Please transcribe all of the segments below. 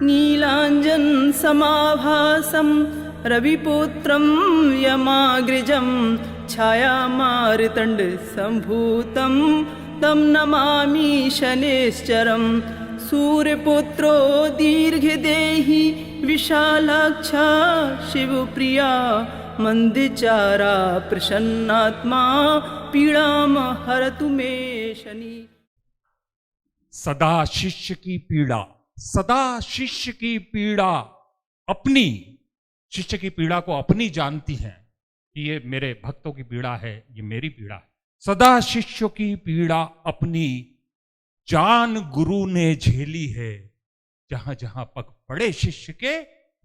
नीलाञ्जन समाभासं रविपुत्रं यमाग्रजं छायामार्तण्ड सम्भूतं तं नमामि शनैश्चरं। सूर्यपुत्रो दीर्घदेही विशालाक्षा शिवप्रिया मंदचारा प्रसन्नात्मा पीड़ाम हरतु मे शनि। सदा शिष्य की पीड़ा, सदा शिष्य की पीड़ा अपनी, शिष्य की पीड़ा को अपनी जानती हैं कि ये मेरे भक्तों की पीड़ा है, ये मेरी पीड़ा है। सदा शिष्य की पीड़ा अपनी जान गुरु ने झेली है, जहां जहां पग पड़े शिष्य के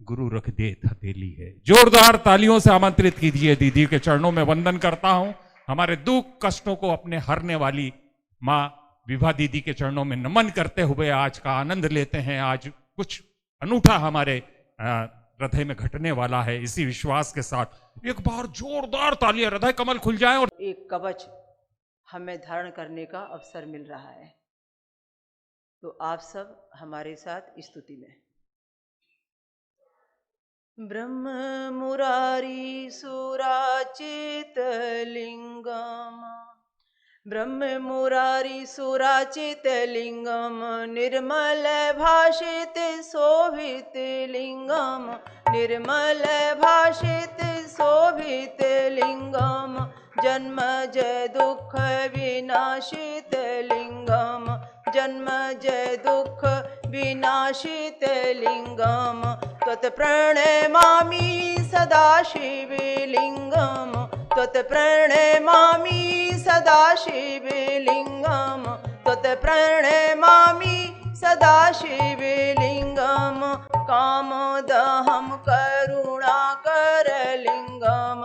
गुरु रख दे हथेली है। जोरदार तालियों से आमंत्रित कीजिए। दीदी के चरणों में वंदन करता हूं। हमारे दुख कष्टों को अपने हरने वाली मां विभा दीदी के चरणों में नमन करते हुए आज का आनंद लेते हैं। आज कुछ अनूठा हमारे हृदय में घटने वाला है, इसी विश्वास के साथ एक बार जोरदार तालियां, हृदय कमल खुल जाए। और एक कवच हमें धारण करने का अवसर मिल रहा है, तो आप सब हमारे साथ स्तुति में। ब्रह्म मुरारी सुराचित लिंगम, ब्रह्म मुरारी सुराचित लिंगम, निर्मल भाषित शोभित लिंगम, निर्मल भाषित शोभित लिंगम, जन्मज दुख विनाशित लिंगम, जन्मज दुख विनाशित लिंगम, त्वत्प्रणमामि सदा शिवलिंगम, त्वत्प्रणमामि सदा शिवलिंगम, त्वत्प्रणमामि सदा शिवलिंगम, कामदहं करुणाकर लिंगम,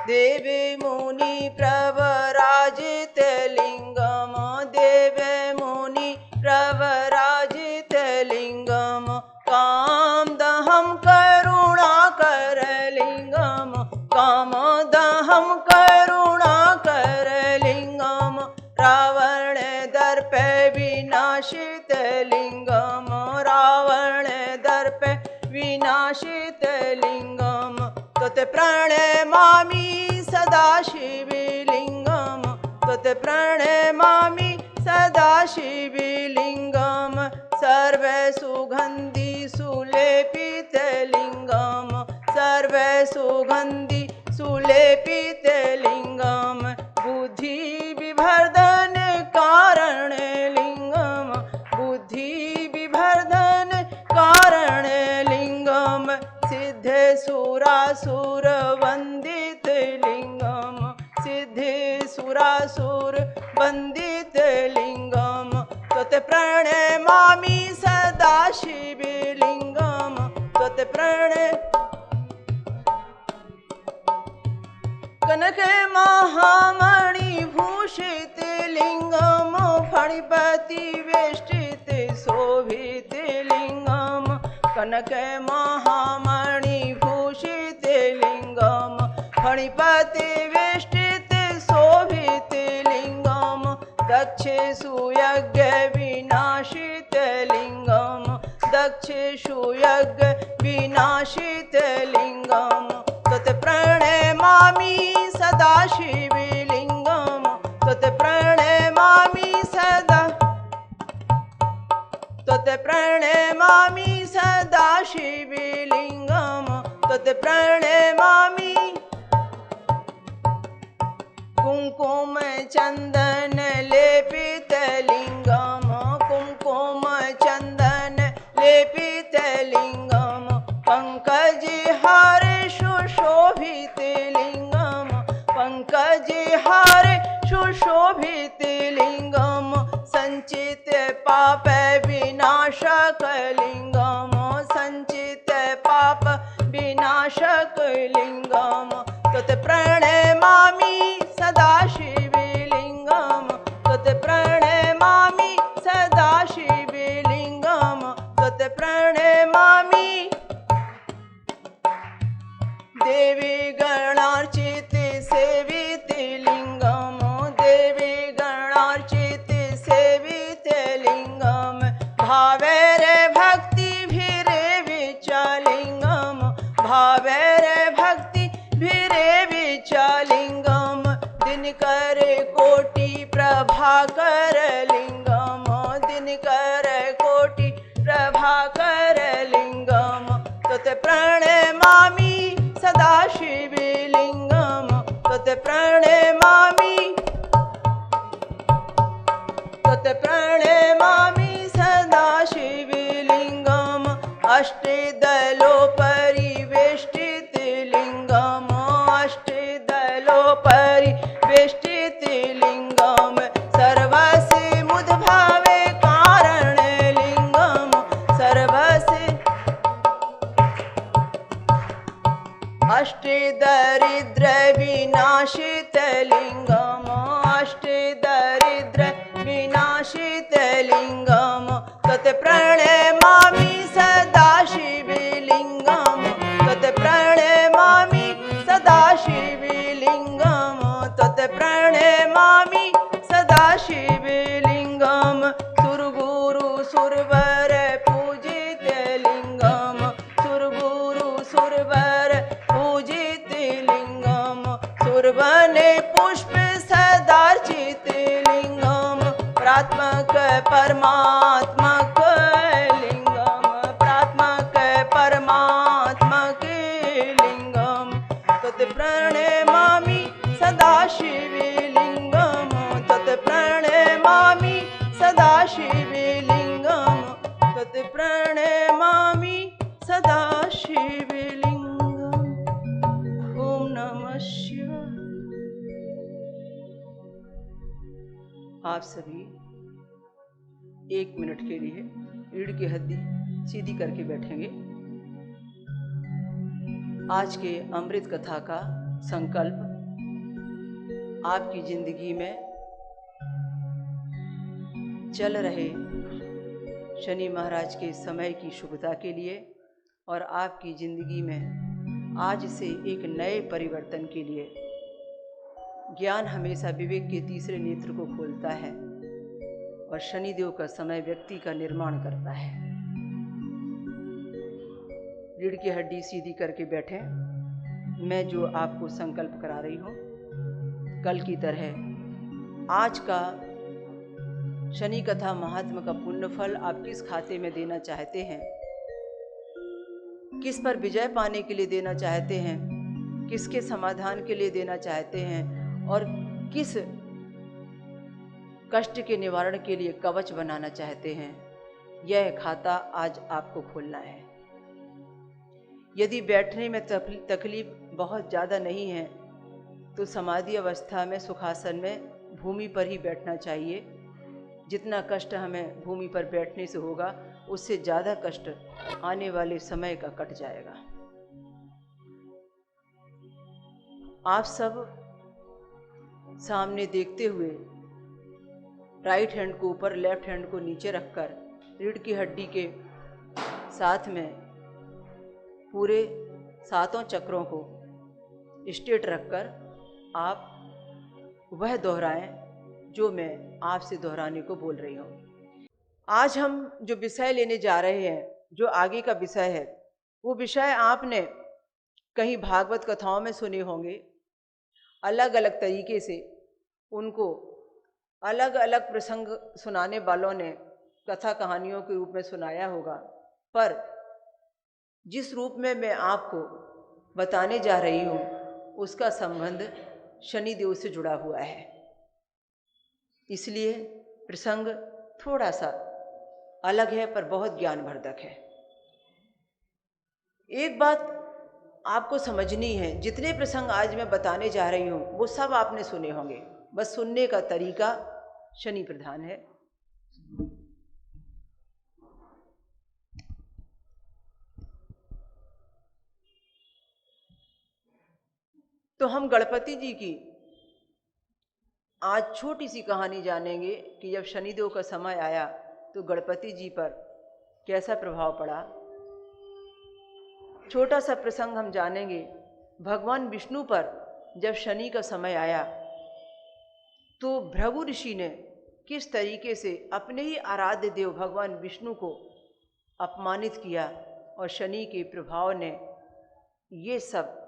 देवी मुनि प्रवराजित लिंगम, देवी मुनि प्रवराजित लिंगम, कामदहं करुणाकर लिंगम, कामदहं करुणाकर लिंगम, रावण दर्प विनाशित लिंगम, रावण दर्प विनाशित लिंगम, त्वत्प्रणमामि सदा शिवलिंगम, त्वत्प्रणमामि सदा शिवलिंगम, सर्व सुगंधि सुलेपित लिंगम, सर्व सुगंधि सुलेपित लिंगम, बुद्धि विवर्धन कारण लिंगम, बुद्धि विवर्धन कारण लिंगम, सिद्ध सुरासुर वंदित लिंगम, सिद्ध सुरासुर वंदित लिंगम, त्वत्प्रणमामि सदा शिवलिंगम, कनक महामणि भूषित लिंगम, फणिपति वेष्टित शोभित लिंगम, कनक महामणि भूषित लिंगम, फणिपति वेष्टित शोभित लिंगम, दक्ष सुयज्ञ विनाशित लिंगम, दक्ष सुयज्ञ विनाशित लिंगम, त्वत्प्रणमामि सदा शिवलिंगम, त्वत्प्रणमामि सदा, त्वत्प्रणमामि सदा शिवलिंगम, त्वत्प्रणमामि, कुंकुम चंदन लेपित लिंगम, कुंकुम चंदन लेपित लिंगम, पंकज हार सुशोभित लिंगम, पंकज हार सुशोभित लिंगम, संचित पाप विनाशक लिंगम, संचित पाप विनाशक लिंगम, त्वत्प्रणमामि सदा शिवलिंगम, त्वत्प्रणमामि सदा शिवलिंगम, त्वत्प्रणमामि, देवी गणार्चित सेवित लिंगम, देवी गणार्चित सेवित लिंगम, भावे रे भक्ति भीर कोटि प्रभाकर लिंगम तुते प्रणमामि सदा शिवलिंगम तुते प्रणमामि सदा शिवलिंगम अष्टदलो परिवेष्टित लिंगम अष्टदलो परिवेष्टित लिंगम सर्वस्य मुद्भावे कारण लिंगम सर्वस्य अष्टदरिद्र विनाशित लिंगम अष्टदरिद्र विनाशित लिंगम तत् प्रणमामि सदा शिवलिंगम तत् प्रणमामि सदा शिवलिंगम तत् प्रणमामि सदा शिवलिंगम सुरगुरु सुरवर पूजित लिंगम सुरगुरु सुरवर पूजित लिंगम सुरवने पुष्प सदार्चित लिंगम प्रात्मक परमात्मक लिंगम प्रात्मक परमात्मक लिंगम तत् प्रणमामि सदा शिवलिंगम तत् प्रणमामि सदा शिवलिंगम तत् प्रणमामि सदा शिवलिंगम। ओम नमः शिवाय। आप सभी 1 मिनट के लिए रीढ़ की हड्डी सीधी करके बैठेंगे। आज के अमृत कथा का संकल्प आपकी जिंदगी में चल रहे शनि महाराज के समय की शुभता के लिए और आपकी जिंदगी में आज से एक नए परिवर्तन के लिए। ज्ञान हमेशा विवेक के तीसरे नेत्र को खोलता है और शनिदेव का समय व्यक्ति का निर्माण करता है। रीढ़ की हड्डी सीधी करके बैठें। मैं जो आपको संकल्प करा रही हूँ कल की तरह आज का शनि कथा महात्मा का पुण्य फल आप किस खाते में देना चाहते हैं, किस पर विजय पाने के लिए देना चाहते हैं, किसके समाधान के लिए देना चाहते हैं और किस कष्ट के निवारण के लिए कवच बनाना चाहते हैं, यह खाता आज आपको खोलना है। यदि बैठने में तकलीफ बहुत ज़्यादा नहीं है तो समाधि अवस्था में सुखासन में भूमि पर ही बैठना चाहिए। जितना कष्ट हमें भूमि पर बैठने से होगा उससे ज़्यादा कष्ट आने वाले समय का कट जाएगा। आप सब सामने देखते हुए राइट हैंड को ऊपर लेफ्ट हैंड को नीचे रखकर रीढ़ की हड्डी के साथ में पूरे 7 चक्रों को स्ट्रेट रखकर आप वह दोहराएं जो मैं आपसे दोहराने को बोल रही हूँ। आज हम जो विषय लेने जा रहे हैं, जो आगे का विषय है, वो विषय आपने कहीं भागवत कथाओं में सुने होंगे। अलग अलग तरीके से उनको अलग अलग प्रसंग सुनाने वालों ने कथा कहानियों के रूप में सुनाया होगा, पर जिस रूप में मैं आपको बताने जा रही हूँ उसका संबंध शनिदेव से जुड़ा हुआ है। इसलिए प्रसंग थोड़ा सा अलग है पर बहुत ज्ञानवर्धक है। एक बात आपको समझनी है, जितने प्रसंग आज मैं बताने जा रही हूँ वो सब आपने सुने होंगे, बस सुनने का तरीका शनि प्रधान है। तो हम गणपति जी की आज छोटी सी कहानी जानेंगे कि जब शनिदेव का समय आया तो गणपति जी पर कैसा प्रभाव पड़ा। छोटा सा प्रसंग हम जानेंगे। भगवान विष्णु पर जब शनि का समय आया तो भृगु ऋषि ने किस तरीके से अपने ही आराध्य देव भगवान विष्णु को अपमानित किया और शनि के प्रभाव ने ये सब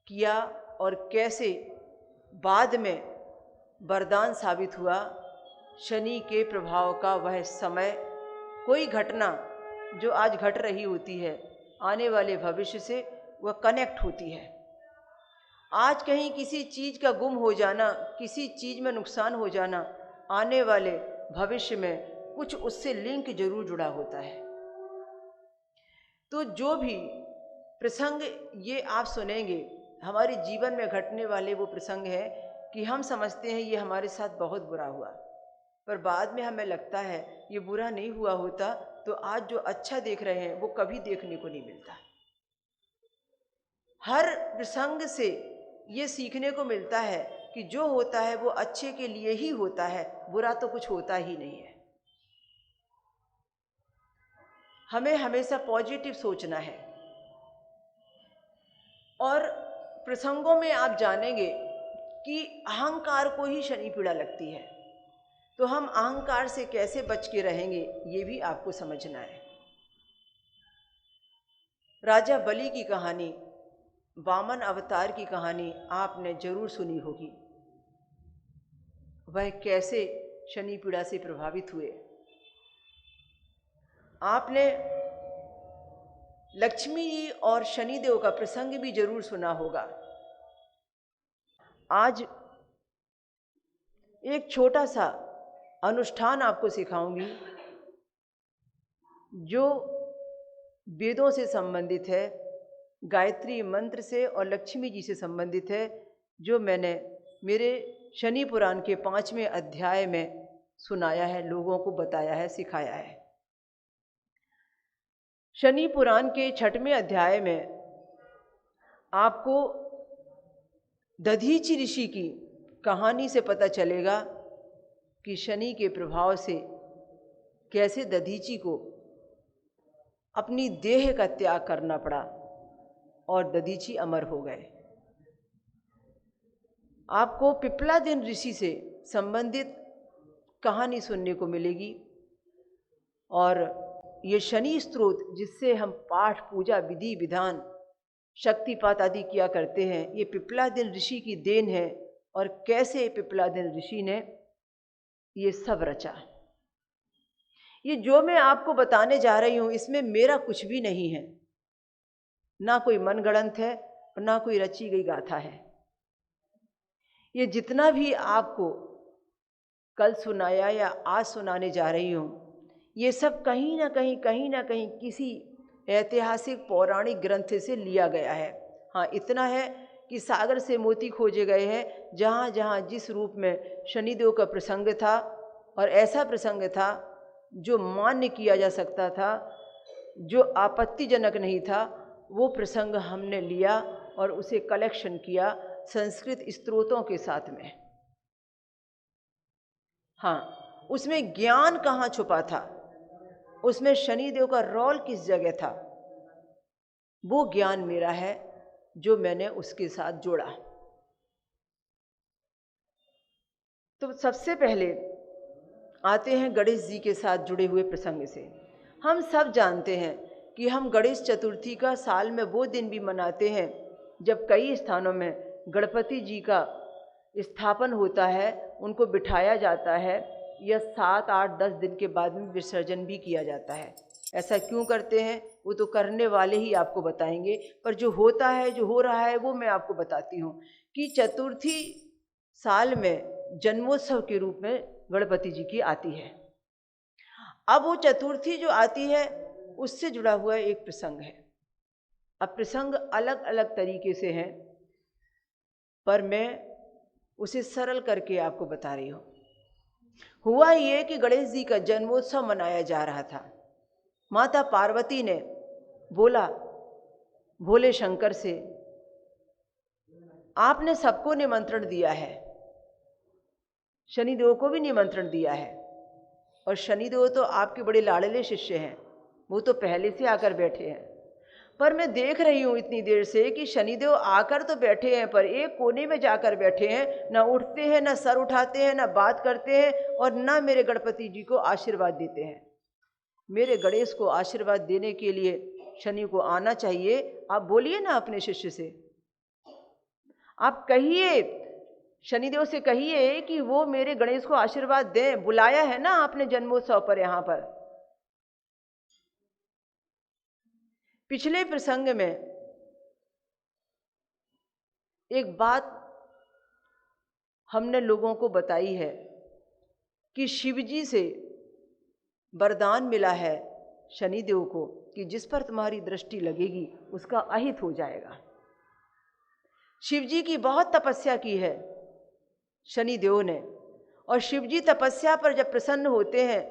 किया और कैसे बाद में वरदान साबित हुआ। शनि के प्रभाव का वह समय कोई घटना जो आज घट रही होती है आने वाले भविष्य से वह कनेक्ट होती है। आज कहीं किसी चीज़ का गुम हो जाना, किसी चीज़ में नुकसान हो जाना, आने वाले भविष्य में कुछ उससे लिंक जरूर जुड़ा होता है। तो जो भी प्रसंग ये आप सुनेंगे, हमारे जीवन में घटने वाले वो प्रसंग है कि हम समझते हैं ये हमारे साथ बहुत बुरा हुआ, पर बाद में हमें लगता है ये बुरा नहीं हुआ होता तो आज जो अच्छा देख रहे हैं वो कभी देखने को नहीं मिलता। हर प्रसंग से ये सीखने को मिलता है कि जो होता है वो अच्छे के लिए ही होता है, बुरा तो कुछ होता ही नहीं है। हमें हमेशा पॉजिटिव सोचना है। और प्रसंगों में आप जानेंगे कि अहंकार को ही शनि पीड़ा लगती है, तो हम अहंकार से कैसे बच के रहेंगे ये भी आपको समझना है। राजा बलि की कहानी, वामन अवतार की कहानी आपने जरूर सुनी होगी। वह कैसे शनि पीड़ा से प्रभावित हुए। आपने लक्ष्मी जी और शनिदेव का प्रसंग भी जरूर सुना होगा। आज एक छोटा सा अनुष्ठान आपको सिखाऊंगी जो वेदों से संबंधित है, गायत्री मंत्र से और लक्ष्मी जी से संबंधित है, जो मैंने मेरे शनि पुराण के 5वें अध्याय में सुनाया है, लोगों को बताया है, सिखाया है। शनि पुराण के 6वें अध्याय में आपको दधीचि ऋषि की कहानी से पता चलेगा कि शनि के प्रभाव से कैसे दधीचि को अपनी देह का त्याग करना पड़ा और दधीचि अमर हो गए। आपको पिप्लादिन ऋषि से संबंधित कहानी सुनने को मिलेगी। और ये शनि स्तोत्र जिससे हम पाठ, पूजा, विधि विधान, शक्तिपात आदि किया करते हैं, ये पिप्लादिन ऋषि की देन है। और कैसे पिप्लादिन ऋषि ने ये सब रचा। ये जो मैं आपको बताने जा रही हूँ इसमें मेरा कुछ भी नहीं है, ना कोई मनगढ़ंत है और ना कोई रची गई गाथा है। ये जितना भी आपको कल सुनाया या आज सुनाने जा रही हूँ, ये सब कहीं ना कहीं किसी ऐतिहासिक पौराणिक ग्रंथ से लिया गया है। हाँ, इतना है कि सागर से मोती खोजे गए हैं, जहाँ जहाँ जिस रूप में शनिदेव का प्रसंग था और ऐसा प्रसंग था जो मान्य किया जा सकता था, जो आपत्तिजनक नहीं था, वो प्रसंग हमने लिया और उसे कलेक्शन किया संस्कृत स्त्रोतों के साथ में। हाँ, उसमें ज्ञान कहाँ छुपा था, उसमें शनिदेव का रोल किस जगह था, वो ज्ञान मेरा है जो मैंने उसके साथ जोड़ा। तो सबसे पहले आते हैं गणेश जी के साथ जुड़े हुए प्रसंग से। हम सब जानते हैं कि हम गणेश चतुर्थी का साल में वो दिन भी मनाते हैं जब कई स्थानों में गणपति जी का स्थापन होता है, उनको बिठाया जाता है, या 7, 8, 10 दिन के बाद में विसर्जन भी किया जाता है। ऐसा क्यों करते हैं वो तो करने वाले ही आपको बताएंगे, पर जो होता है, जो हो रहा है, वो मैं आपको बताती हूँ कि चतुर्थी साल में जन्मोत्सव के रूप में गणपति जी की आती है। अब वो चतुर्थी जो आती है उससे जुड़ा हुआ एक प्रसंग है। अब प्रसंग अलग अलग तरीके से हैं, पर मैं उसे सरल करके आपको बता रही हूँ। हुआ ये कि गणेश जी का जन्मोत्सव मनाया जा रहा था। माता पार्वती ने बोला भोले शंकर से, आपने सबको निमंत्रण दिया है, शनिदेव को भी निमंत्रण दिया है, और शनिदेव तो आपके बड़े लाडले शिष्य हैं, वो तो पहले से आकर बैठे हैं। पर मैं देख रही हूँ इतनी देर से कि शनिदेव आकर तो बैठे हैं, पर एक कोने में जाकर बैठे हैं, ना उठते हैं, ना सर उठाते हैं, ना बात करते हैं, और ना मेरे गणपति जी को आशीर्वाद देते हैं। मेरे गणेश को आशीर्वाद देने के लिए शनि को आना चाहिए। आप बोलिए ना अपने शिष्य से, आप कहिए, शनिदेव से कहिए कि वो मेरे गणेश को आशीर्वाद दें। बुलाया है ना आपने जन्मोत्सव पर, यहाँ पर पिछले प्रसंग में एक बात हमने लोगों को बताई है कि शिवजी से वरदान मिला है शनिदेव को कि जिस पर तुम्हारी दृष्टि लगेगी उसका अहित हो जाएगा। शिवजी की बहुत तपस्या की है शनिदेव ने, और शिवजी तपस्या पर जब प्रसन्न होते हैं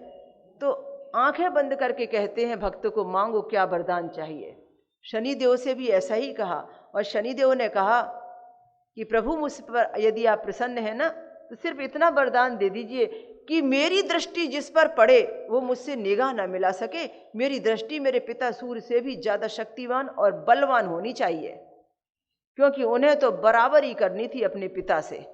तो आंखें बंद करके कहते हैं भक्तों को मांगो क्या वरदान चाहिए। शनिदेव से भी ऐसा ही कहा, और शनिदेव ने कहा कि प्रभु मुझ पर यदि आप प्रसन्न हैं ना तो सिर्फ इतना वरदान दे दीजिए कि मेरी दृष्टि जिस पर पड़े वो मुझसे निगाह न मिला सके। मेरी दृष्टि मेरे पिता सूर्य से भी ज़्यादा शक्तिवान और बलवान होनी चाहिए, क्योंकि उन्हें तो बराबरी करनी थी अपने पिता से।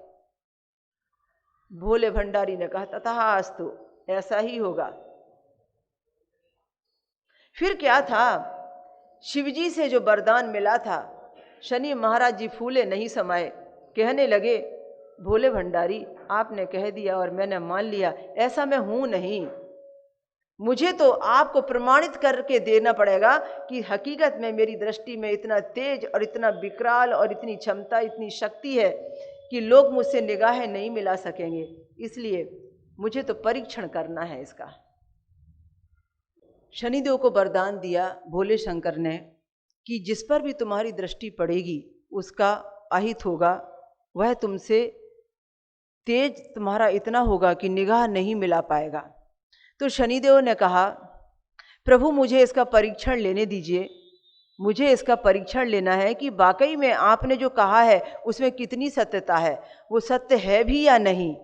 भोले भंडारी ने कहा तथास्तु, ऐसा ही होगा। फिर क्या था, शिवजी से जो वरदान मिला था, शनि महाराज जी फूले नहीं समाये, कहने लगे भोले भंडारी आपने कह दिया और मैंने मान लिया, ऐसा मैं हूं नहीं। मुझे तो आपको प्रमाणित करके देना पड़ेगा कि हकीकत में मेरी दृष्टि में इतना तेज और इतना विकराल और इतनी क्षमता, इतनी शक्ति है कि लोग मुझसे निगाहें नहीं मिला सकेंगे। इसलिए मुझे तो परीक्षण करना है इसका। शनिदेव को वरदान दिया भोले शंकर ने कि जिस पर भी तुम्हारी दृष्टि पड़ेगी उसका अहित होगा, वह तुमसे तेज तुम्हारा इतना होगा कि निगाह नहीं मिला पाएगा। तो शनिदेव ने कहा प्रभु मुझे इसका परीक्षण लेने दीजिए, मुझे इसका परीक्षण लेना है कि वाकई में आपने जो कहा है उसमें कितनी सत्यता है, वो सत्य है भी या नहीं।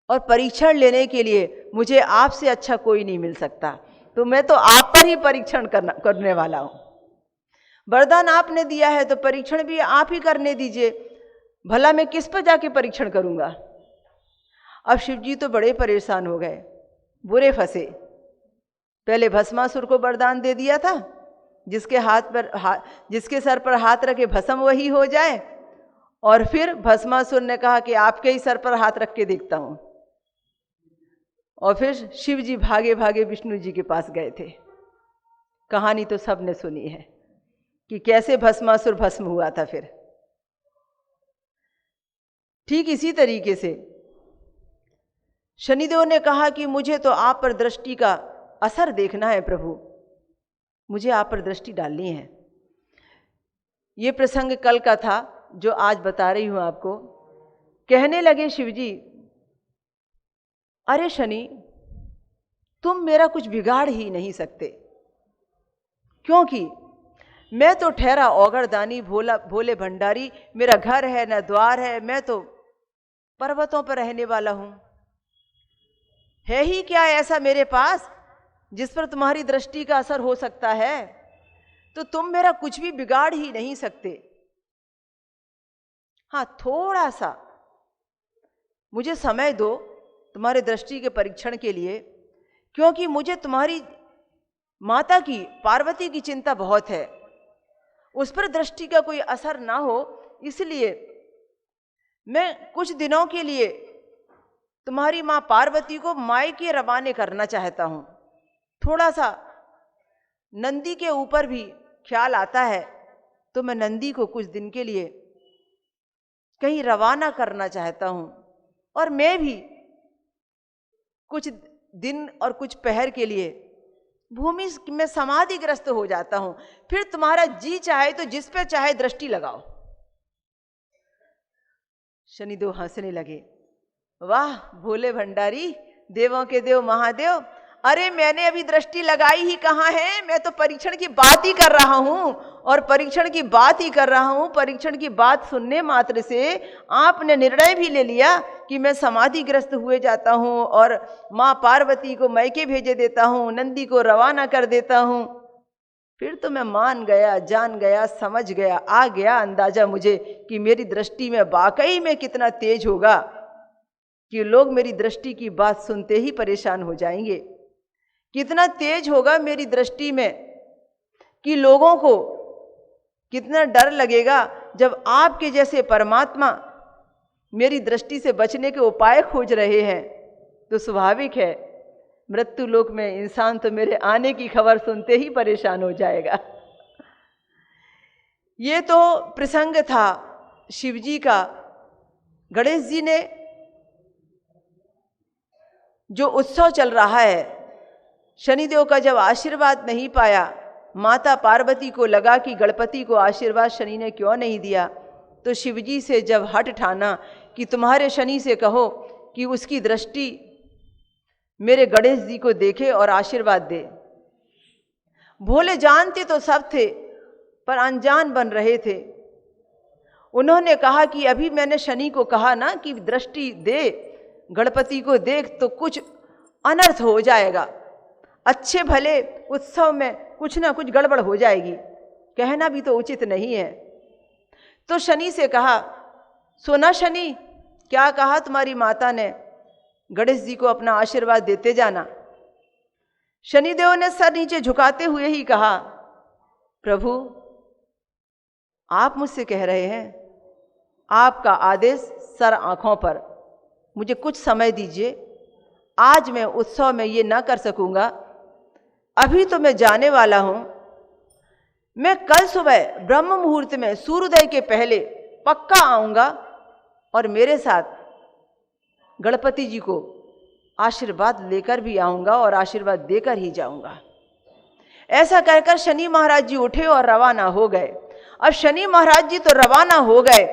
और परीक्षण लेने के लिए मुझे आपसे अच्छा कोई नहीं मिल सकता, तो मैं तो आप पर ही परीक्षण करने वाला हूं। वरदान आपने दिया है तो परीक्षण भी आप ही करने दीजिए, भला मैं किस पर जाके परीक्षण करूंगा। अब शिवजी तो बड़े परेशान हो गए, बुरे फंसे। पहले भस्मासुर को वरदान दे दिया था जिसके सर पर हाथ रखे भस्म वही हो जाए, और फिर भस्मासुर ने कहा कि आपके ही सर पर हाथ रख के देखता हूं। और फिर शिव जी भागे भागे विष्णु जी के पास गए थे। कहानी तो सबने सुनी है कि कैसे भस्मासुर भस्म हुआ था। फिर ठीक इसी तरीके से शनिदेव ने कहा कि मुझे तो आप पर दृष्टि का असर देखना है प्रभु, मुझे आप पर दृष्टि डालनी है। ये प्रसंग कल का था जो आज बता रही हूं आपको। कहने लगे शिवजी, अरे शनि तुम मेरा कुछ बिगाड़ ही नहीं सकते, क्योंकि मैं तो ठहरा औगरदानी भोले भंडारी, मेरा घर है न द्वार है, मैं तो पर्वतों पर रहने वाला हूं। है ही क्या ऐसा मेरे पास जिस पर तुम्हारी दृष्टि का असर हो सकता है? तो तुम मेरा कुछ भी बिगाड़ ही नहीं सकते। हाँ, थोड़ा सा मुझे समय दो तुम्हारे दृष्टि के परीक्षण के लिए, क्योंकि मुझे तुम्हारी माता की पार्वती की चिंता बहुत है, उस पर दृष्टि का कोई असर ना हो, इसलिए मैं कुछ दिनों के लिए तुम्हारी माँ पार्वती को मायके रवाने करना चाहता हूँ। थोड़ा सा नंदी के ऊपर भी ख्याल आता है, तो मैं नंदी को कुछ दिन के लिए कहीं रवाना करना चाहता हूँ, और मैं भी कुछ दिन और कुछ पहर के लिए भूमि में समाधिग्रस्त हो जाता हूं। फिर तुम्हारा जी चाहे तो जिस पर चाहे दृष्टि लगाओ। शनिदेव हंसने लगे, वाह भोले भंडारी, देवों के देव महादेव, अरे मैंने अभी दृष्टि लगाई ही कहाँ है, मैं तो परीक्षण की बात ही कर रहा हूं, और परीक्षण की बात ही कर रहा हूं। परीक्षण की बात सुनने मात्र से आपने निर्णय भी ले लिया कि मैं समाधिग्रस्त हुए जाता हूं और माँ पार्वती को मैके भेजे देता हूं, नंदी को रवाना कर देता हूं। फिर तो मैं मान गया, जान गया, समझ गया, आ गया अंदाजा मुझे कि मेरी दृष्टि में वाकई में कितना तेज होगा कि लोग मेरी दृष्टि की बात सुनते ही परेशान हो जाएंगे। कितना तेज होगा मेरी दृष्टि में कि लोगों को कितना डर लगेगा जब आपके जैसे परमात्मा मेरी दृष्टि से बचने के उपाय खोज रहे हैं। तो स्वाभाविक है मृत्यु लोक में इंसान तो मेरे आने की खबर सुनते ही परेशान हो जाएगा। ये तो प्रसंग था शिवजी का। गणेश जी ने जो उत्सव चल रहा है, शनिदेव का जब आशीर्वाद नहीं पाया, माता पार्वती को लगा कि गणपति को आशीर्वाद शनि ने क्यों नहीं दिया, तो शिवजी से जब हट ठाना कि तुम्हारे शनि से कहो कि उसकी दृष्टि मेरे गणेश जी को देखे और आशीर्वाद दे। भोले जानते तो सब थे पर अनजान बन रहे थे। उन्होंने कहा कि अभी मैंने शनि को कहा ना कि दृष्टि दे, गणपति को देख, तो कुछ अनर्थ हो जाएगा, अच्छे भले उत्सव में कुछ ना कुछ गड़बड़ हो जाएगी, कहना भी तो उचित नहीं है। तो शनि से कहा, सुना शनि, क्या कहा तुम्हारी माता ने? गणेश जी को अपना आशीर्वाद देते जाना। शनिदेव ने सर नीचे झुकाते हुए ही कहा, प्रभु आप मुझसे कह रहे हैं, आपका आदेश सर आंखों पर, मुझे कुछ समय दीजिए, आज मैं उत्सव में ये ना कर सकूंगा, अभी तो मैं जाने वाला हूं। मैं कल सुबह ब्रह्म मुहूर्त में सूर्योदय के पहले पक्का आऊंगा और मेरे साथ गणपति जी को आशीर्वाद लेकर भी आऊंगा और आशीर्वाद देकर ही जाऊंगा। ऐसा कहकर शनि महाराज जी उठे और रवाना हो गए। अब शनि महाराज जी तो रवाना हो गए।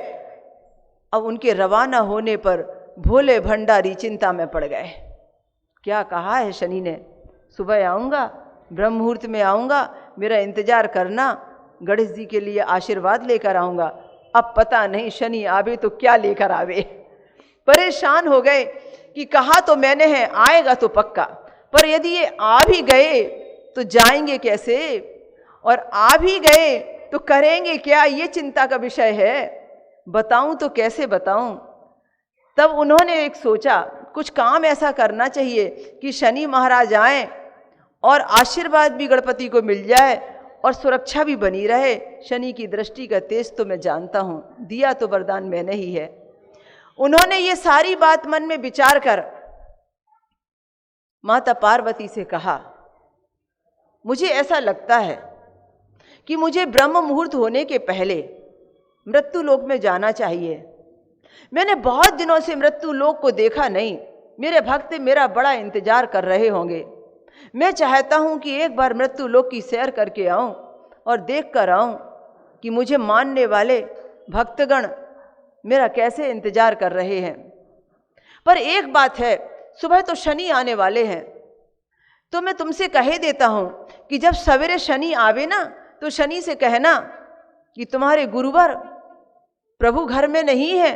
अब उनके रवाना होने पर भोले भंडारी चिंता में पड़ गए। क्या कहा है शनि ने? सुबह आऊंगा, ब्रह्म मुहूर्त में आऊंगा, मेरा इंतजार करना, गणेश जी के लिए आशीर्वाद लेकर आऊंगा। अब पता नहीं शनि आवे तो क्या लेकर आवे। परेशान हो गए कि कहा तो मैंने है आएगा तो पक्का, पर यदि ये आ भी गए तो जाएंगे कैसे, और आ भी गए तो करेंगे क्या, ये चिंता का विषय है। बताऊं तो कैसे बताऊं। तब उन्होंने एक सोचा, कुछ काम ऐसा करना चाहिए कि शनि महाराज आए और आशीर्वाद भी गणपति को मिल जाए और सुरक्षा भी बनी रहे। शनि की दृष्टि का तेज तो मैं जानता हूं, दिया तो वरदान मैंने ही है। उन्होंने ये सारी बात मन में विचार कर माता पार्वती से कहा, मुझे ऐसा लगता है कि मुझे ब्रह्म मुहूर्त होने के पहले मृत्यु लोक में जाना चाहिए। मैंने बहुत दिनों से मृत्यु लोक को देखा नहीं, मेरे भक्त मेरा बड़ा इंतजार कर रहे होंगे। मैं चाहता हूं कि एक बार मृत्यु लोक की सैर करके आऊं और देख कर आऊं कि मुझे मानने वाले भक्तगण मेरा कैसे इंतजार कर रहे हैं। पर एक बात है, सुबह तो शनि आने वाले हैं, तो मैं तुमसे कहे देता हूं कि जब सवेरे शनि आवे ना, तो शनि से कहना कि तुम्हारे गुरुवर प्रभु घर में नहीं है,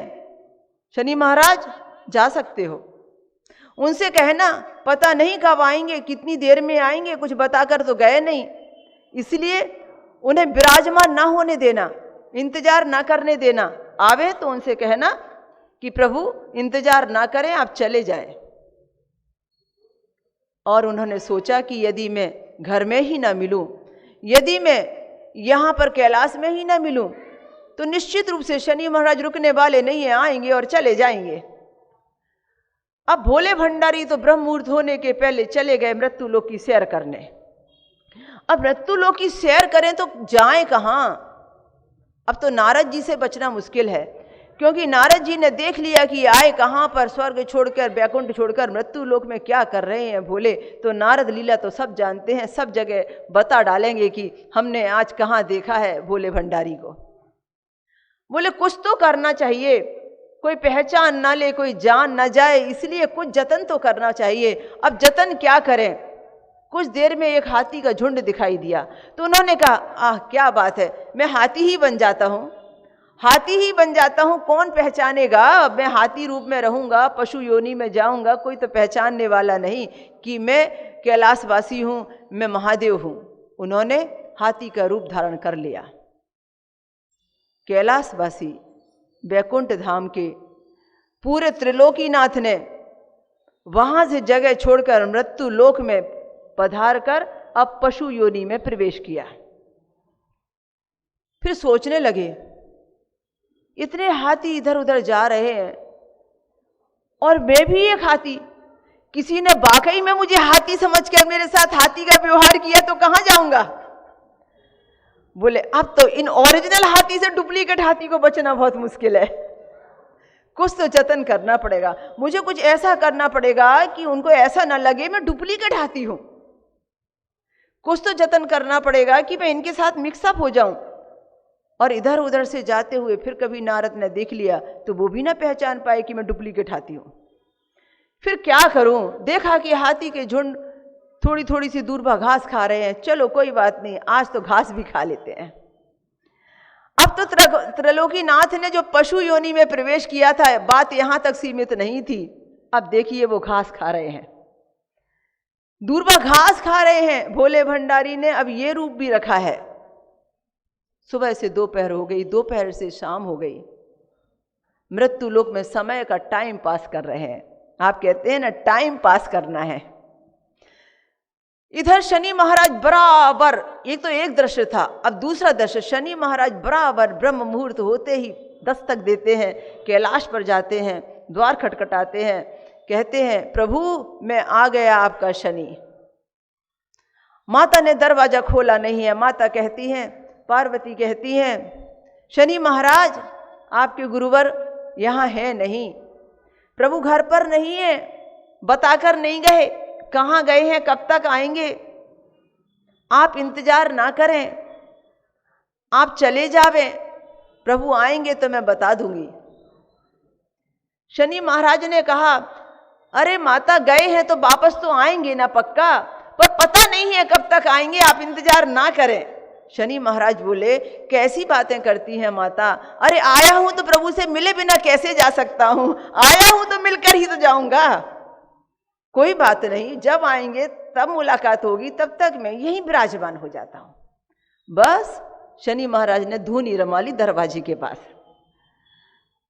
शनि महाराज जा सकते हो। उनसे कहना पता नहीं कब आएंगे, कितनी देर में आएंगे, कुछ बताकर तो गए नहीं, इसलिए उन्हें विराजमान ना होने देना, इंतजार ना करने देना। आवे तो उनसे कहना कि प्रभु इंतजार ना करें, आप चले जाएं। और उन्होंने सोचा कि यदि मैं घर में ही ना मिलूं, यदि मैं यहाँ पर कैलाश में ही ना मिलूं, तो निश्चित रूप से शनि महाराज रुकने वाले नहीं है, आएंगे और चले जाएंगे। अब भोले भंडारी तो ब्रह्म मुहूर्त होने के पहले चले गए मृत्यु लोक की सैर करने। अब मृत्यु लोक की सैर करें तो जाएं कहाँ? अब तो नारद जी से बचना मुश्किल है, क्योंकि नारद जी ने देख लिया कि आए कहाँ पर, स्वर्ग छोड़कर बैकुंठ छोड़कर मृत्यु लोक में क्या कर रहे हैं भोले। तो नारद लीला तो सब जानते हैं, सब जगह बता डालेंगे कि हमने आज कहाँ देखा है भोले भंडारी को। बोले कुछ तो करना चाहिए, कोई पहचान ना ले, कोई जान ना जाए, इसलिए कुछ जतन तो करना चाहिए। अब जतन क्या करें? कुछ देर में एक हाथी का झुंड दिखाई दिया, तो उन्होंने कहा, आह क्या बात है, मैं हाथी ही बन जाता हूँ, हाथी ही बन जाता हूँ, कौन पहचानेगा? मैं हाथी रूप में रहूँगा, पशु योनि में जाऊँगा, कोई तो पहचानने वाला नहीं कि मैं कैलाशवासी हूँ, मैं महादेव हूँ। उन्होंने हाथी का रूप धारण कर लिया। कैलाशवासी बैकुंठ धाम के पूरे त्रिलोकीनाथ ने वहां से जगह छोड़कर मृत्यु लोक में पधार कर अब पशु योनि में प्रवेश किया। फिर सोचने लगे, इतने हाथी इधर उधर जा रहे हैं और मैं भी एक हाथी, किसी ने वाकई में मुझे हाथी समझकर मेरे साथ हाथी का व्यवहार किया तो कहां जाऊंगा। बोले अब तो इन ओरिजिनल हाथी से डुप्लीकेट हाथी को बचना बहुत मुश्किल है, कुछ तो जतन करना पड़ेगा, मुझे कुछ ऐसा करना पड़ेगा कि उनको ऐसा ना लगे मैं डुप्लीकेट हाथी हूं। कुछ तो जतन करना पड़ेगा कि मैं इनके साथ मिक्सअप हो जाऊं। और इधर उधर से जाते हुए फिर कभी नारद ने देख लिया तो वो भी ना पहचान पाए कि मैं डुप्लीकेट हाथी हूं। फिर क्या करूं, देखा कि हाथी के झुंड थोड़ी थोड़ी सी दूर पर घास खा रहे हैं, चलो कोई बात नहीं, आज तो घास भी खा लेते हैं। अब तो त्रैलोकीनाथ ने जो पशु योनि में प्रवेश किया था, बात यहां तक सीमित नहीं थी। अब देखिए वो घास खा रहे हैं, दूरबा घास खा रहे हैं। भोले भंडारी ने अब ये रूप भी रखा है। सुबह से दोपहर हो गई, दोपहर से शाम हो गई, मृत्यु लोक में समय का टाइम पास कर रहे हैं। आप कहते हैं ना टाइम पास करना है। इधर शनि महाराज बराबर, ये तो एक दृश्य था, अब दूसरा दृश्य, शनि महाराज बराबर ब्रह्म मुहूर्त होते ही दस्तक देते हैं, कैलाश पर जाते हैं, द्वार खटखटाते हैं, कहते हैं प्रभु मैं आ गया आपका शनि। माता ने दरवाजा खोला नहीं है। माता कहती हैं, पार्वती कहती हैं, शनि महाराज आपके गुरुवर यहाँ है नहीं, प्रभु घर पर नहीं है, बताकर नहीं गए, कहाँ गए हैं, कब तक आएंगे, आप इंतजार ना करें, आप चले जावें, प्रभु आएंगे तो मैं बता दूंगी। शनि महाराज ने कहा अरे माता गए हैं तो वापस तो आएंगे ना पक्का, पर पता नहीं है कब तक आएंगे, आप इंतजार ना करें। शनि महाराज बोले कैसी बातें करती हैं माता, अरे आया हूं तो प्रभु से मिले बिना कैसे जा सकता हूं, आया हूं तो मिलकर ही तो जाऊंगा। कोई बात नहीं, जब आएंगे तब मुलाकात होगी, तब तक मैं यहीं विराजमान हो जाता हूं। बस शनि महाराज ने धूनी रमा ली दरवाजे के पास।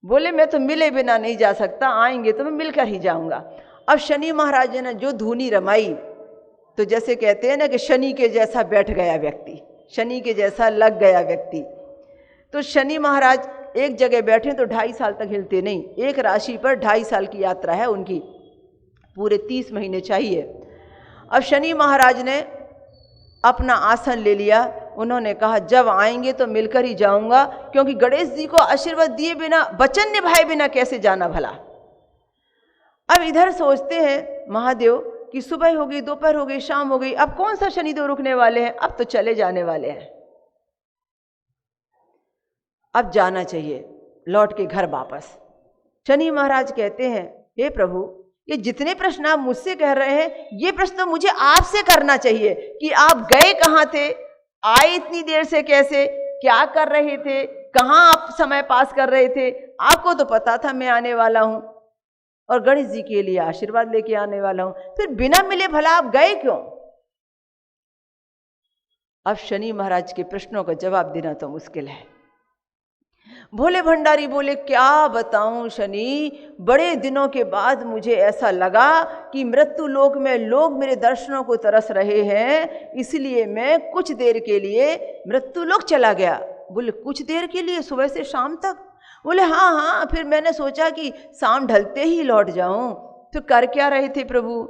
बोले मैं तो मिले बिना नहीं जा सकता, आएंगे तो मैं मिलकर ही जाऊंगा। अब शनि महाराज ने जो धूनी रमाई, तो जैसे कहते हैं ना कि शनि के जैसा बैठ गया व्यक्ति, शनि के जैसा लग गया व्यक्ति। तो शनि महाराज एक जगह बैठे तो 2.5 साल तक हिलते नहीं। एक राशि पर 2.5 साल की यात्रा है उनकी, पूरे 30 महीने चाहिए। अब शनि महाराज ने अपना आसन ले लिया। उन्होंने कहा जब आएंगे तो मिलकर ही जाऊंगा, क्योंकि गणेश जी को आशीर्वाद दिए बिना, वचन निभाए बिना कैसे जाना भला। अब इधर सोचते हैं महादेव कि सुबह हो गई, दोपहर हो गई, शाम हो गई, अब कौन सा शनिदेव रुकने वाले हैं, अब तो चले जाने वाले हैं, अब जाना चाहिए लौट के घर वापस। शनि महाराज कहते हैं हे प्रभु, ये जितने प्रश्न आप मुझसे कह रहे हैं, ये प्रश्न तो मुझे आपसे करना चाहिए कि आप गए कहाँ थे, आए इतनी देर से कैसे, क्या कर रहे थे, कहाँ आप समय पास कर रहे थे। आपको तो पता था मैं आने वाला हूं और गणेश जी के लिए आशीर्वाद लेके आने वाला हूं, फिर बिना मिले भला आप गए क्यों। अब शनि महाराज के प्रश्नों का जवाब देना तो मुश्किल है। भोले भंडारी बोले क्या बताऊं शनि, बड़े दिनों के बाद मुझे ऐसा लगा कि मृत्यु लोक में लोग मेरे दर्शनों को तरस रहे हैं, इसलिए मैं कुछ देर के लिए मृत्यु लोक चला गया। बोले कुछ देर के लिए, सुबह से शाम तक? बोले हाँ, फिर मैंने सोचा कि शाम ढलते ही लौट जाऊं। तो कर क्या रहे थे प्रभु?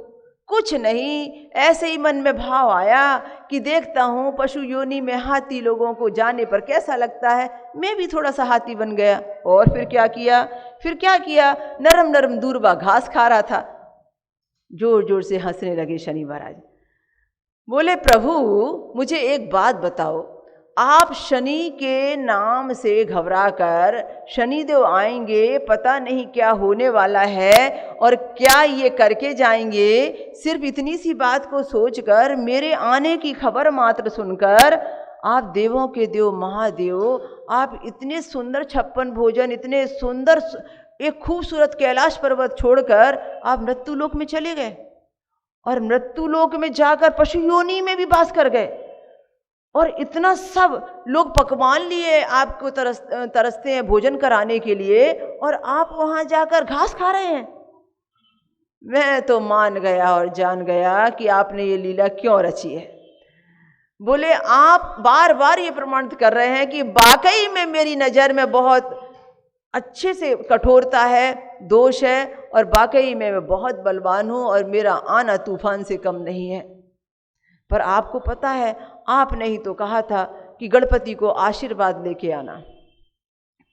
कुछ नहीं, ऐसे ही मन में भाव आया कि देखता हूँ पशु योनि में हाथी लोगों को जाने पर कैसा लगता है, मैं भी थोड़ा सा हाथी बन गया। और फिर क्या किया, नरम नरम दूरबा घास खा रहा था। जोर जोर से हंसने लगे शनि महाराज। बोले प्रभु मुझे एक बात बताओ, आप शनि के नाम से घबराकर, शनिदेव आएंगे, पता नहीं क्या होने वाला है और क्या ये करके जाएंगे, सिर्फ इतनी सी बात को सोचकर, मेरे आने की खबर मात्र सुनकर, आप देवों के देव महादेव, आप इतने सुंदर 56 भोजन, इतने सुंदर एक खूबसूरत कैलाश पर्वत छोड़कर आप मृत्युलोक में चले गए और मृत्युलोक में जाकर पशु योनि में भी वास कर गए। और इतना सब लोग पकवान लिए आपको तरसते हैं भोजन कराने के लिए, और आप वहां जाकर घास खा रहे हैं। मैं तो मान गया और जान गया कि आपने ये लीला क्यों रची है। बोले आप बार बार ये प्रमाणित कर रहे हैं कि वाकई में मेरी नज़र में बहुत अच्छे से कठोरता है, दोष है, और वाकई में मैं बहुत बलवान हूँ और मेरा आना तूफान से कम नहीं है। पर आपको पता है, आपने ही तो कहा था कि गणपति को आशीर्वाद लेके आना।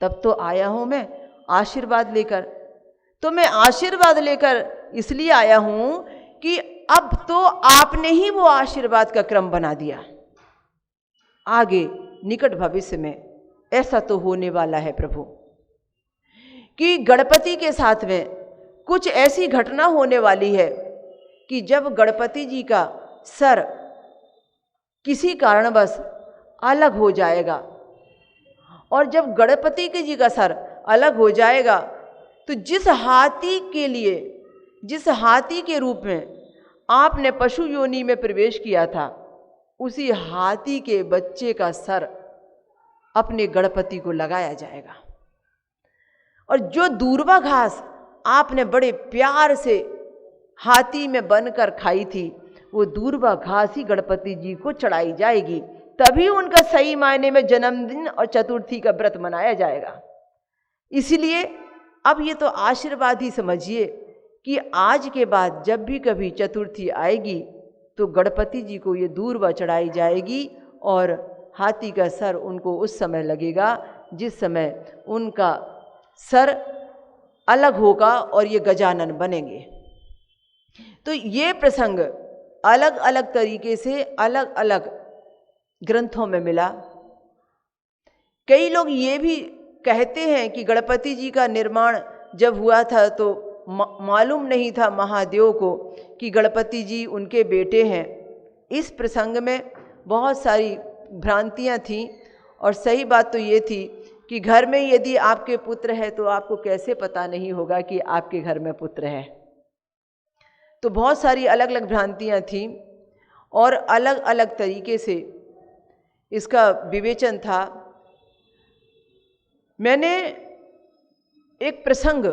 तब तो आया हूँ मैं आशीर्वाद लेकर। तो मैं आशीर्वाद लेकर इसलिए आया हूँ कि अब तो आपने ही वो आशीर्वाद का क्रम बना दिया। आगे निकट भविष्य में ऐसा तो होने वाला है प्रभु कि गणपति के साथ में कुछ ऐसी घटना होने वाली है कि जब गणपति जी का सर किसी कारणवश अलग हो जाएगा, और जब गणपति के जी का सर अलग हो जाएगा तो जिस हाथी के रूप में आपने पशु योनि में प्रवेश किया था, उसी हाथी के बच्चे का सर अपने गणपति को लगाया जाएगा। और जो दूर्वा घास आपने बड़े प्यार से हाथी में बनकर खाई थी, वो दूर्वा घास ही गणपति जी को चढ़ाई जाएगी। तभी उनका सही मायने में जन्मदिन और चतुर्थी का व्रत मनाया जाएगा। इसलिए अब ये तो आशीर्वाद ही समझिए कि आज के बाद जब भी कभी चतुर्थी आएगी तो गणपति जी को ये दूर्वा चढ़ाई जाएगी और हाथी का सर उनको उस समय लगेगा जिस समय उनका सर अलग होगा और ये गजानन बनेंगे। तो ये प्रसंग अलग अलग तरीके से अलग अलग ग्रंथों में मिला। कई लोग ये भी कहते हैं कि गणपति जी का निर्माण जब हुआ था तो मालूम नहीं था महादेव को कि गणपति जी उनके बेटे हैं। इस प्रसंग में बहुत सारी भ्रांतियां थीं, और सही बात तो ये थी कि घर में यदि आपके पुत्र है तो आपको कैसे पता नहीं होगा कि आपके घर में पुत्र है। तो बहुत सारी अलग अलग भ्रांतियां थीं और अलग अलग तरीके से इसका विवेचन था। मैंने एक प्रसंग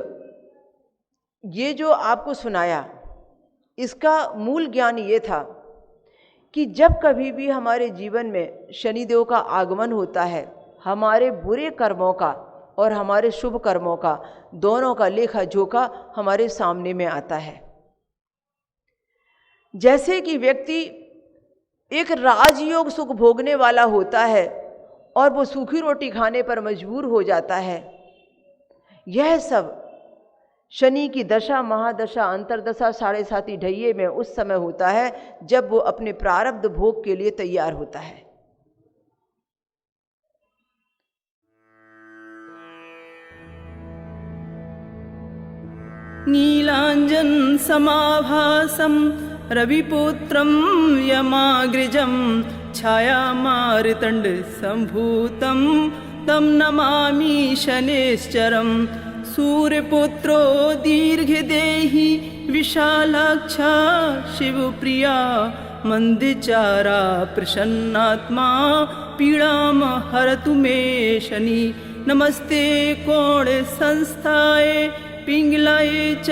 ये जो आपको सुनाया, इसका मूल ज्ञान ये था कि जब कभी भी हमारे जीवन में शनिदेव का आगमन होता है, हमारे बुरे कर्मों का और हमारे शुभ कर्मों का दोनों का लेखा जोखा हमारे सामने में आता है। जैसे कि व्यक्ति एक राजयोग सुख भोगने वाला होता है और वो सूखी रोटी खाने पर मजबूर हो जाता है। यह सब शनि की दशा, महादशा, अंतरदशा, साढ़े साती ढैये में उस समय होता है जब वो अपने प्रारब्ध भोग के लिए तैयार होता है। नीलांजन समाभासं रविपुत्रं यमाग्रजं छायामार्तण्ड संभूतं तं नमामि शनैश्चरं। सूर्यपुत्रो दीर्घदेही विशालाक्षा शिवप्रिया मंदचारा प्रसन्नात्मा पीड़ाम हरतु मे शनि। नमस्ते कोण संस्थाय पिंगलाय च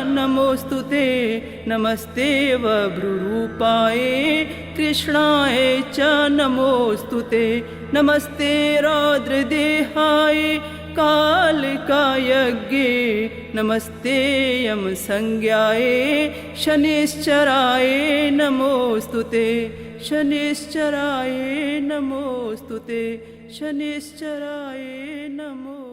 नमोस्तुते। नमस्ते वभ्रुरूपाय कृष्णाय च नमोस्तुते। नमस्ते रौद्रदेहाय कालकायज्ञे। नमस्ते यम संज्ञाय शनिश्चराय नमोस्तुते। शनिश्चराय नमोस्तुते। शनिश्चराय नमो